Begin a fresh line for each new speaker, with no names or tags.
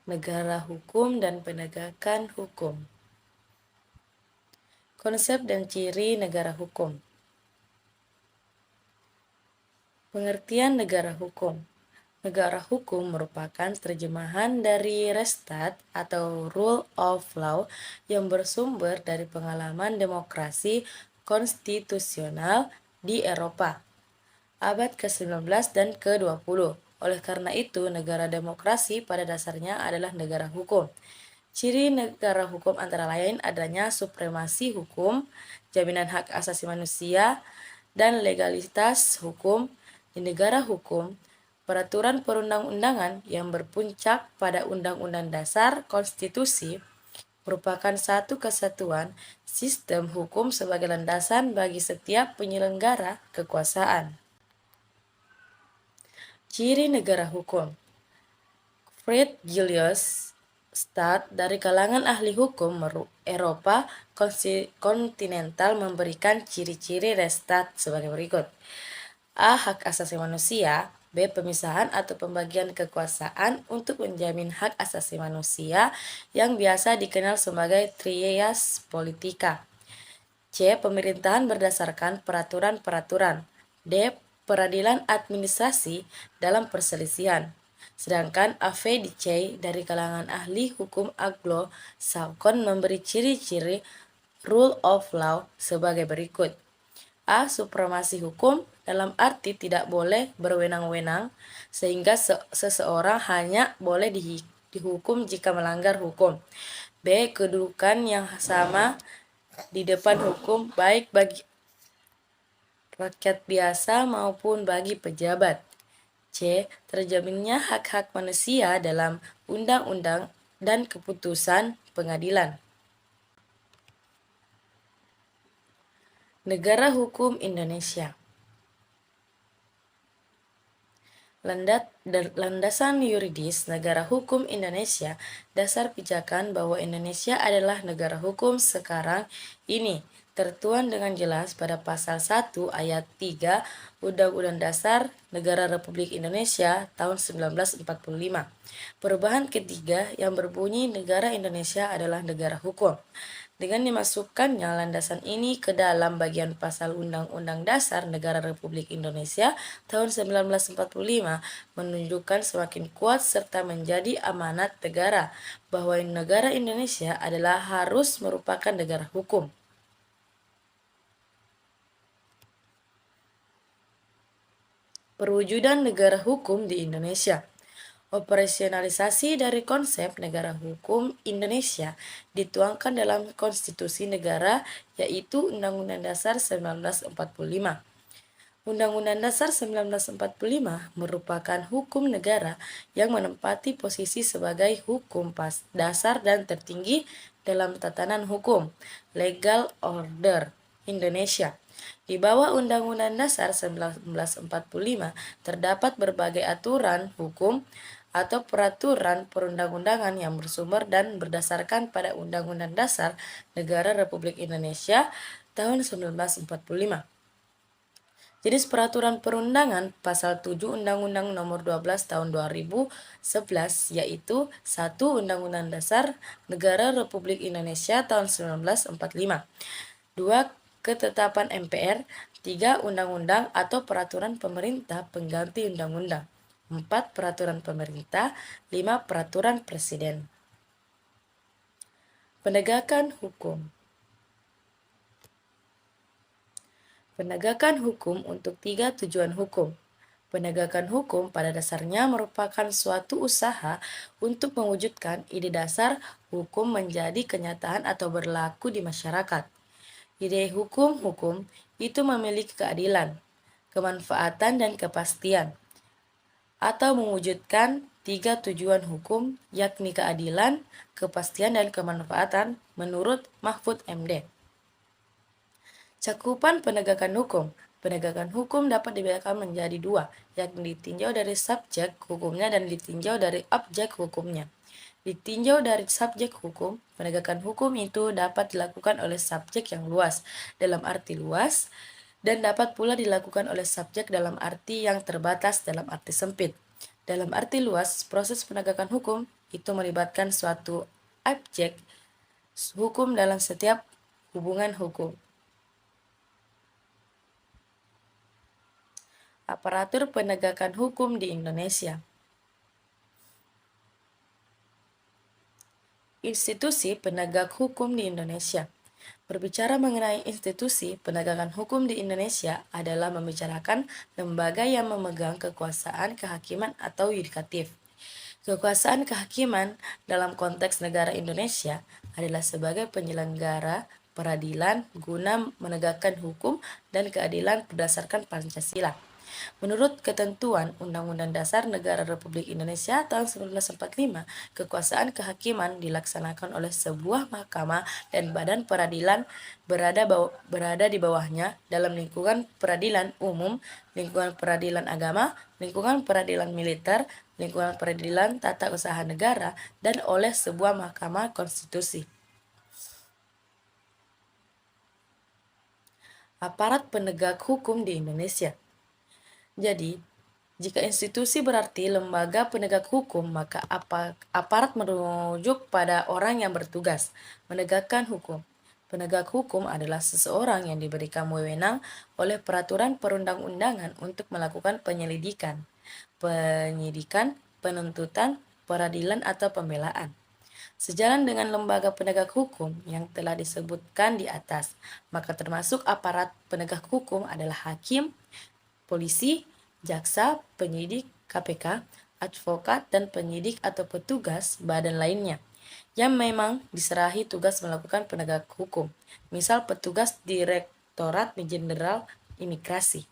negara hukum dan penegakan hukum. Konsep dan ciri negara hukum. Pengertian negara hukum. Negara hukum merupakan terjemahan dari Rechtsstaat atau Rule of Law yang bersumber dari pengalaman demokrasi konstitusional di Eropa abad ke-19 dan ke-20. Oleh karena itu, negara demokrasi pada dasarnya adalah negara hukum. Ciri negara hukum antara lain adanya supremasi hukum, jaminan hak asasi manusia, dan legalitas hukum. Di negara hukum, peraturan perundang-undangan yang berpuncak pada Undang-Undang Dasar Konstitusi merupakan satu kesatuan sistem hukum sebagai landasan bagi setiap penyelenggara kekuasaan. Ciri negara hukum. Fred Julius Staat dari kalangan ahli hukum Eropa kontinental memberikan ciri-ciri Rechtsstaat sebagai berikut. A. Hak asasi manusia. B. Pemisahan atau pembagian kekuasaan untuk menjamin hak asasi manusia yang biasa dikenal sebagai trias politica. C. Pemerintahan berdasarkan peraturan-peraturan. D. Peradilan administrasi dalam perselisihan. Sedangkan AVDC dari kalangan ahli hukum Anglo-Saxon memberi ciri-ciri rule of law sebagai berikut. A. Supremasi hukum dalam arti tidak boleh berwenang-wenang sehingga seseorang hanya boleh dihukum jika melanggar hukum. B. Kedudukan yang sama di depan hukum baik bagi rakyat biasa maupun bagi pejabat. C. Terjaminnya hak-hak manusia dalam undang-undang dan keputusan pengadilan. Negara hukum Indonesia. Landasan yuridis negara hukum Indonesia. Dasar pijakan bahwa Indonesia adalah negara hukum sekarang ini tertuang dengan jelas pada pasal 1 ayat 3 Undang-Undang Dasar Negara Republik Indonesia tahun 1945. Perubahan ketiga yang berbunyi negara Indonesia adalah negara hukum. Dengan dimasukkannya landasan ini ke dalam bagian pasal Undang-Undang Dasar Negara Republik Indonesia tahun 1945 menunjukkan semakin kuat serta menjadi amanat negara bahwa negara Indonesia adalah harus merupakan negara hukum. Perwujudan negara hukum di Indonesia. Operasionalisasi dari konsep negara hukum Indonesia dituangkan dalam konstitusi negara yaitu Undang-Undang Dasar 1945. Undang-Undang Dasar 1945 merupakan hukum negara yang menempati posisi sebagai hukum dasar dan tertinggi dalam tatanan hukum legal order Indonesia. Di bawah Undang-Undang Dasar 1945 terdapat berbagai aturan hukum atau peraturan perundang-undangan yang bersumber dan berdasarkan pada Undang-Undang Dasar Negara Republik Indonesia tahun 1945. Jenis peraturan perundangan pasal 7 Undang-Undang Nomor 12 Tahun 2011 yaitu 1. Undang-Undang Dasar Negara Republik Indonesia tahun 1945. 2. Ketetapan MPR. 3. Undang-undang atau peraturan pemerintah pengganti undang-undang. 4. Peraturan pemerintah. 5. Peraturan presiden. Penegakan hukum. Penegakan hukum untuk 3 tujuan hukum. Penegakan hukum pada dasarnya merupakan suatu usaha untuk mewujudkan ide dasar hukum menjadi kenyataan atau berlaku di masyarakat. Ide hukum itu memiliki keadilan, kemanfaatan, dan kepastian, atau mewujudkan 3 tujuan hukum, yakni keadilan, kepastian, dan kemanfaatan menurut Mahfud MD. Cakupan penegakan hukum. Penegakan hukum dapat dibedakan menjadi 2, yakni ditinjau dari subjek hukumnya dan ditinjau dari objek hukumnya. Ditinjau dari subjek hukum, penegakan hukum itu dapat dilakukan oleh subjek yang luas, dalam arti luas, dan dapat pula dilakukan oleh subjek dalam arti yang terbatas, dalam arti sempit. Dalam arti luas, proses penegakan hukum itu melibatkan suatu objek hukum dalam setiap hubungan hukum. Aparatur penegakan hukum di Indonesia. Institusi penegak hukum di Indonesia. Berbicara mengenai institusi penegakan hukum di Indonesia adalah membicarakan lembaga yang memegang kekuasaan kehakiman atau yudikatif. Kekuasaan kehakiman dalam konteks negara Indonesia adalah sebagai penyelenggara peradilan guna menegakkan hukum dan keadilan berdasarkan Pancasila. Menurut ketentuan Undang-Undang Dasar Negara Republik Indonesia tahun 1945, kekuasaan kehakiman dilaksanakan oleh sebuah mahkamah dan badan peradilan berada di bawahnya dalam lingkungan peradilan umum, lingkungan peradilan agama, lingkungan peradilan militer, lingkungan peradilan tata usaha negara, dan oleh sebuah mahkamah konstitusi. Aparat penegak hukum di Indonesia. Jadi, jika institusi berarti lembaga penegak hukum, maka aparat merujuk pada orang yang bertugas menegakkan hukum. Penegak hukum adalah seseorang yang diberikan wewenang oleh peraturan perundang-undangan untuk melakukan penyelidikan, penyidikan, penuntutan, peradilan, atau pembelaan. Sejalan dengan lembaga penegak hukum yang telah disebutkan di atas, maka termasuk aparat penegak hukum adalah hakim, polisi, jaksa, penyidik, KPK, advokat, dan penyidik atau petugas badan lainnya yang memang diserahi tugas melakukan penegak hukum, misal petugas Direktorat Jenderal Imigrasi.